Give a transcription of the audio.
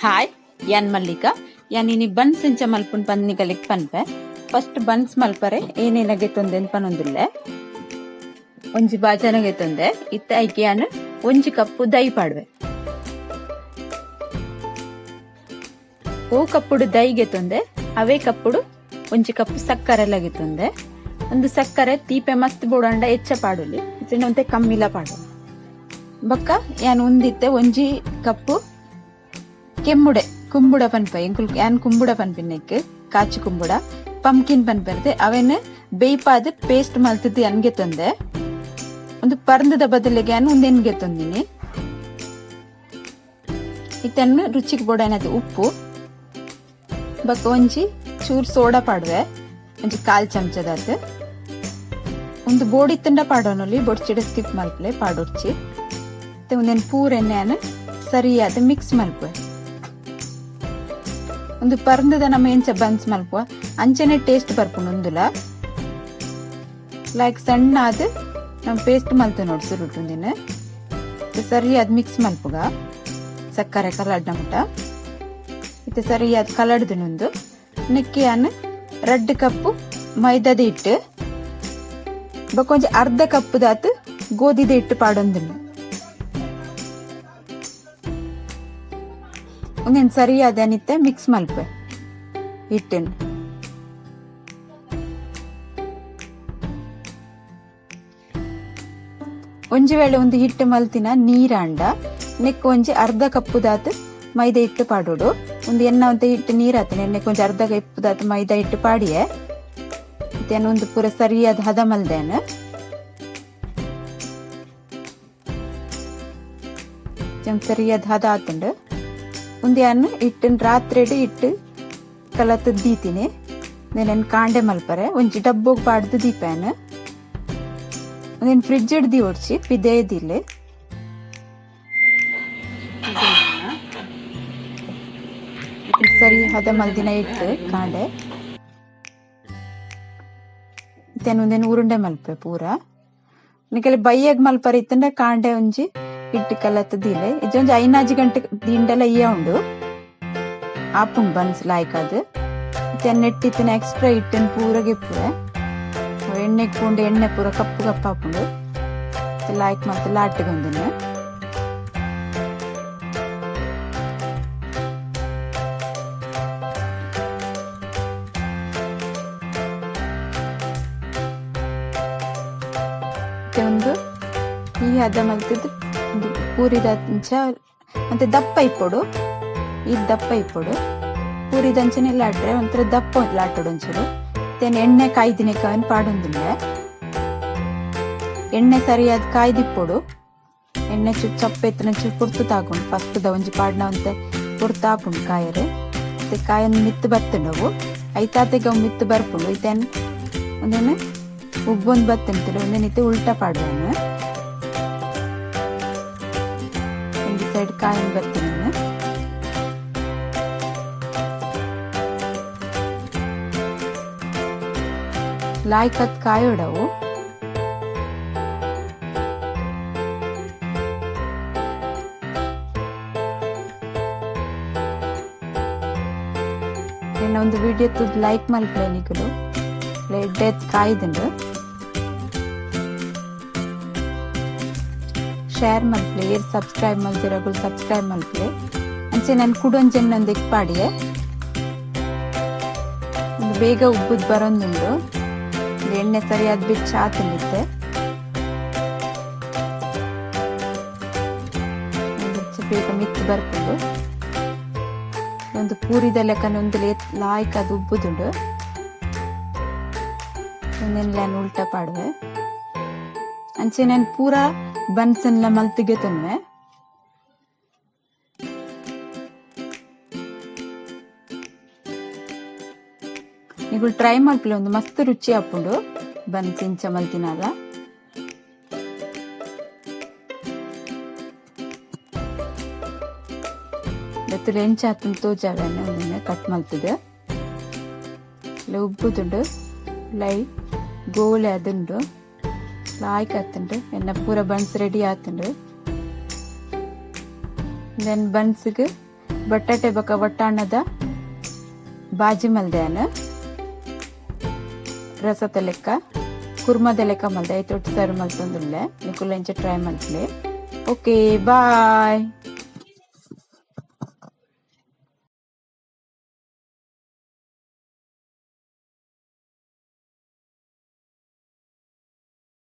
Hi ಯಾನ್ ಮಲ್ಲಿಕಾ ಯಾನ್ ಇನಿ ಬನ್ಸ್ ಇಂಚ ಮಲ್ಪುನ್ ಪನ್ನಿಗಲಿಕ್ ಪನ್ಪೆ ಫಸ್ಟ್ ಬನ್ಸ್ ಮಲ್ಪರೆ ಏನೇನಗೆ ತೊಂದೆ ಪನೊಂದಿಲ್ಲೆ ಒಂಜಿ ಬಾಜನಗೆ ತೊಂದೆ ಇತ್ತ ಐಕೆ ಯಾನ್ ಒಂಜಿ ಕಪ್ಪು ದೈ ಪಾಡ್ವೆ ಓ ಕಪ್ಪುಡು ದೈಗೆ ತೊಂದೆ ಅವೇ ಕಪ್ಪುಡು ಒಂಜಿ ಕಪ್ಪು ಸಕ್ಕರೆಲಾಗೆ ತೊಂದೆ ಒಂದು ಸಕ್ಕರೆ ತೀಪೆ ಮಸ್ತ್ ಬೋಡಂಡ ಎಚ್ಚ ಪಾಡುಲಿ ಒಂತೆ ಕಮ್ಮಿಲ ಪಾಡು ಬೊಕ್ಕ ಯಾನ್ ಉಂದಿತ್ತೆ ಒಂಜಿ ಕಪ್ಪು ಕೆಮ್ಮುಡೆ ಕುಂಬುಡ ಪನ್ಪೆ ಯಾನ್ ಕುಂಬುಡ ಪನ್ಪಿನ್ನೆಕ್ ಕಾಚಿ ಕುಂಬುಡ ಪಂಪ್ಕಿನ್ ಪನ್ಪೆರ್ದೆ ಅವೇನು ಬೇಯ್ಪಾದ್ ಪೇಸ್ಟ್ ಮಲ್ತದ್ದು ಅನ್ಗೆ ತೊಂದೆ ಒಂದು ಪರ್ಂದದ ಬದಲಿಗೆ ಯಾನ್ ಒಂದೆನ್ಗೆ ತೊಂದಿನಿ ಇತ್ತನ್ನು ರುಚಿಗೆ ಬೋಡನದು ಉಪ್ಪು ಬೊಕ್ಕ ಒಂಜಿ ಚೂರ್ ಸೋಡಾ ಪಾಡ್ವೆ ಒಂಜಿ 1/4 ಚಮಚದಾತ್ ಒಂದು ಬೋಡಿತ್ತಂಡ ಪಾಡೋನಲ್ಲಿ ಬೊಡ್ಚಿಡ ಸ್ಕಿಪ್ ಮಲ್ಪಲೆ ಪಾಡೊಡ್ಚಿ ಒಂದೇನ್ ಪೂರ ಎಣ್ಣೆಯನ್ನು ಸರಿಯಾದ ಮಿಕ್ಸ್ ಮಲ್ಪುವೆ ಒಂದು ಪರ್ಂದದ ನಮ್ಮ ಎಂಚ ಬನ್ಸ್ ಮಲ್ಪುವ ಅಂಚನೆ ಟೇಸ್ಟ್ ಬರ್ಪುಂಡು ಒಂದುಲ ಲೈಕ್ ಸಣ್ಣ ಆದ್ ನಮ್ ಪೇಸ್ಟ್ ಮಲ್ತು ನೋಡಿ ಸುರುಟುಂದಿನ ಸರಿಯಾದ ಮಿಕ್ಸ್ ಮಲ್ಪುಗ ಸಕ್ಕರೆ ಕಲಡ್ನ ಮುಟ ಇತ್ತೆ ಸರಿಯಾದ ಕಲಡ್ದನೊಂದು ನೆಕ್ಕಿಯಾನ 2 ಕಪ್ಪು ಮೈದಾದ ಹಿಟ್ಟು ಬಕೊಂಜಿ ಅರ್ಧ ಕಪ್ಪು ದಾತ್ ಗೋಧಿದ ಹಿಟ್ಟು ಪಾಡೊಂದಿಲ್ಲ ಒಂದೇನ್ ಸರಿಯಾದ ಅನಿತ್ತೆ ಮಿಕ್ಸ್ ಮಲ್ಪೆ ಹಿಟ್ಟನ್ನು ಒಂಜಿ ವೇಳೆ ಒಂದು ಹಿಟ್ಟು ಮಲ್ತಿನ ನೀರಾಂಡ ನೆಕ್ ಒಂಜಿ ಅರ್ಧ ಕಪ್ಪು ದಾತ್ ಮೈದಾ ಹಿಟ್ಟು ಪಾಡೋಡು ಒಂದು ಎಣ್ಣೆ ಅಂತ ಹಿಟ್ಟು ನೀರ್ ಆತನ ಎಣ್ಣೆ ಕೊಂಚ ಅರ್ಧ ಕಪ್ಪು ದಾತ್ ಮೈದಾ ಹಿಟ್ಟು ಪಾಡಿಯೆ ಒಂದು ಪೂರ ಸರಿಯಾದ ಹದ ಮಲ್ದೇನ ಸರಿಯಾದ ಹದ ಆತಂಡು ಒಂದು ಯಾನು ಇಟ್ಟನ್ ರಾತ್ರಿ ಇಟ್ಟು ಕಲತ್ ದೀತೀನಿ ನೆನ್ ಕಾಂಡೆ ಮಲ್ಪರೆ ಒಂಜಿ ಡಬ್ಬೋಗ್ ಪಾಡ್ದು ದೀಪೇನ ಒಂದೇನ್ ಫ್ರಿಡ್ಜ್ ಹಿಡ್ದಿ ಓಡ್ಸಿ ಪಿದೆ ಇದಿಲ್ಲ ಸರಿ ಹದ ಮಲ್ದಿನ ಇಟ್ಟು ಕಾಂಡೆ ಒಂದೇನು ಉರುಂಡೆ ಮಲ್ಪೆ ಪೂರ ನಿಕಲಿ ಬೈಯಾಗ ಮಲ್ಪರ ಇತ್ತಂಡ ಕಾಂಡೆ ಒಂಜಿ ಇಟ್ಟು ಕಲತ್ತದಿಲ್ಲ ಇದೊಂಜಿ 5 ಗಂಟೆ ದಿಂಡೆಲ್ಲ ಇಯ್ಯ ಉಂಡು ಆಪುಂಡ್ ಬನ್ಸ್ ಲಾಯ್ಕ್ ಅದು ನೆಟ್ಟಿತ್ತಿನ ಎಕ್ಸ್ಟ್ರಾ ಇಟ್ಟನ್ ಪೂರ ಗೆಪ್ಪುವೆ ಎಣ್ಣೆಗೆ ಪೂಂಡು ಎಣ್ಣೆ ಪೂರ ಕಪ್ಪು ಕಪ್ಪು ಹಾಪುಂಡು ಲಾಯ್ಕ್ ಮತ್ತೆ ಲಾಟಿಗೊಂದಿನ ಒಂದು ಈ ಹದ ಮಲ್ತಿದ್ದು ಪೂರಿದಂಚ ಮತ್ತೆ ದಪ್ಪ ಇಪ್ಪೊಡು ಈ ದಪ್ಪ ಇಪ್ಪೊಡು ಪೂರಿದಂಚನೆ ಲಾಟ್ರೆ ಒಂಥರ ದಪ್ಪ ಲಾಟೋಡು ಒಂಚೂರು ಎಣ್ಣೆ ಕಾಯ್ದಿನ ಕಾಯಿನ ಪಾಡೊಂದಿಲ್ಲ ಎಣ್ಣೆ ಸರಿಯಾದ ಕಾಯ್ದಿಪ್ಪೊಡು ಎಣ್ಣೆ ಚೂರು ಚಪ್ಪ ಎತ್ತನ ಚೂರು ಪುರ್ತು ತಾಕೊಂಡು ಫಸ್ಟ್ ಒಂಜಿ ಪಾಡ್ನ ಒಂತೆ ಪುರ್ತು ಹಾಪುಂಡು ಕಾಯರೆ ಮತ್ತೆ ಕಾಯನ್ನು ಮಿತ್ತು ಬತ್ತಂಡವು ಐತಾತೆಗೆ ಅವು ಮಿತ್ತು ಬರ್ಪುಂಡು ಇತ್ತೇನು ಒಂದೇನು ಉಬ್ಬೊಂದು ಬತ್ತಂತಿಲ್ಲ ಒಂದೇನಿತ್ತೆ ಉಲ್ಟಾ ಪಾಡ್ವೇನು ಒಂದು ಸೈಡ್ ಕಾಯಿನ ಬರ್ತೀನಿ ಲಾಯ್ಕತ್ ಕಾಯೋಡವು ಒಂದು ವಿಡಿಯೋ ತುದ್ ಲೈಕ್ ಮಲ್ಪಲೆ ನಿಕಲು ಎಡ್ಡೆತ್ ಕಾಯ್ದುಂಡು ಶೇರ್ ಮಲ್ಪಲೆ ಏರ್ ಸಬ್ಸ್ಕ್ರೈಬ್ ಮಲ್ತಿರಗಳು ಸಬ್ಸ್ಕ್ರೈಬ್ ಮಲ್ಪಲೆ ಅಂಚೆ ನಾನು ಕುಡೊಂಜೆನ್ನೊಂದು ಇಕ್ಪಾಡಿಯೆ ಒಂದು ಬೇಗ ಉಬ್ಬುದ್ ಬರೊಂದುಂಡು ಎಣ್ಣೆ ಸರಿಯಾದ ಬಿಚ್ಚ ಆತನಿತ್ತೆ ಬೇಗ ಮಿತ್ತು ಬರ್ಕೊಂಡು ಒಂದು ಪೂರಿದ ಲೆಕ್ಕನ ಒಂದು ಲಾಯ್ಕ್ ಅದು ಉಬ್ಬುದುಂಡು ಒಂದೆಲ್ಲ ಉಲ್ಟಾ ಪಾಡುವೆ ಅಂಚೆ ನಾನು ಪೂರ ಬನ್ಸನ್ಲ ಮಲ್ತಿಗೆ ತೊನ್ವೆ ನೀವು ಟ್ರೈ ಮಾಡ್ಕೊಳ್ಳಿ ಒಂದು ಮಸ್ತ್ ರುಚಿ ಹಾಕೊಂಡು ಬನ್ಸ್ ಇಂಚ ಮಲ್ತಿನಾಗ ಬೆತ್ತಲು ಎಂಚ ಹಾತನ್ ತೋಜಾವೆಣ್ಣೆ ಒಂದಿನ ಕಟ್ ಮಲ್ತದೆ ಉಬ್ಬುದುಂಡು ಲೈ ಗೋಲೆ ಅದುಂಡು ಲಾಯ್ಕ್ ಆತುಂಡು ಎನ್ನ ಪೂರ ಬನ್ಸ್ ರೆಡಿ ಆತುಂಡು ದೆನ್ ಬನ್ಸ್ಗೆ ಬಟಾಟೆ ಬೊಕ ವಟ್ಟಾಣದ ಬಾಜಿ ಮಲ್ದೇನ ರಸದ ಲೆಕ್ಕ ಕುರ್ಮದ ಲೆಕ್ಕ ಮಲ್ದೆ ಐತೊಟ್ಟು ಸರ್ವ್ ಮಲ್ತೊಂದುಲ್ಲೆ ನಿಕುಲೆಂಚ ಟ್ರೈ ಮಲ್ತ್ಲೆ. ಓಕೆ ಬಾಯ್.